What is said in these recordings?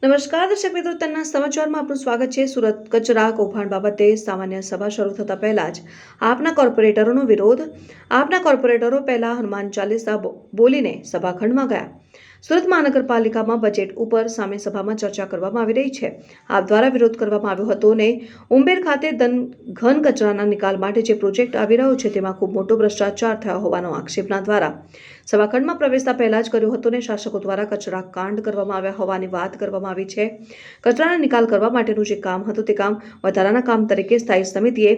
નમસ્કાર દર્શક મિત્રો, તેમના સમાચારમાં આપનું સ્વાગત છે। સુરત કચરા કૌભાંડ બાબતે સામાન્ય સભા શરૂ થતા પહેલા જ આપના કોર્પોરેટરોનો વિરોધ। આપના કોર્પોરેટરો પહેલા હનુમાન ચાલીસા બોલીને સભાખંડમાં ગયા। સુરત મહાનગરપાલિકામાં બજેટ ઉપર સામે સભામાં ચર્ચા કરવામાં આવી રહી છે। આપ દ્વારા વિરોધ કરવામાં આવ્યો હતો ને ઉંબેર ખાતે ઘન કચરાના નિકાલ માટે જે પ્રોજેક્ટ આવી રહ્યો છે તેમાં ખૂબ મોટો ભ્રષ્ટાચાર થયો હોવાનો આક્ષેપના દ્વારા સભાખંડમાં પ્રવેશતા પહેલા જ કર્યો હતો ને શાસકો દ્વારા કચરા કાંડ કરવામાં આવ્યા હોવાની વાત કરવામાં આવી છે। કચરાના નિકાલ કરવા માટેનું જે કામ હતું તે કામ વધારાના કામ તરીકે સ્થાયી સમિતિએ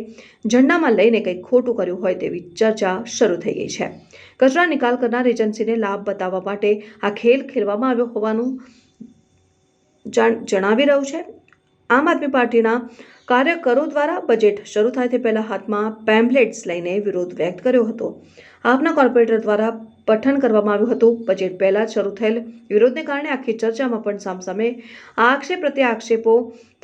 ઝંડામાં લઈને કંઈક ખોટું કર્યું હોય તેવી ચર્ચા શરૂ થઈ ગઈ છે। કચરા નિકાલ કરનાર એજન્સીને લાભ બતાવવા માટે આ ખેલ ખેલવામાં આવ્યો હોવાનું જણાવી રહ્યું છે। આમ આદમી પાર્ટીના કાર્યકરો દ્વારા બજેટ શરૂ થાય તે પહેલા હાથમાં પેમ્પલેટ્સ લઈને વિરોધ વ્યક્ત કર્યો હતો। આપના કોર્પોરેટર દ્વારા પઠન કરવામાં આવ્યું હતું। બજેટ પહેલા શરૂ થયેલ વિરોધને કારણે આખી ચર્ચામાં પણ સામસામે આક્ષેપ પ્રત્યે આક્ષેપો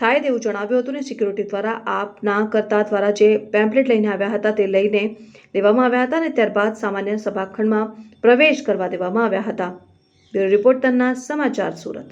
થાય તેવું જણાવ્યું હતું ને સિક્યુરિટી દ્વારા આપના કર્તા દ્વારા જે પેમ્પલેટ લઈને આવ્યા હતા તે લઈને લેવામાં આવ્યા હતા અને ત્યારબાદ સામાન્ય સભાખંડમાં પ્રવેશ કરવા દેવામાં આવ્યા હતા। બ્યુરો રિપોર્ટ તન્ના સમાચાર સુરત।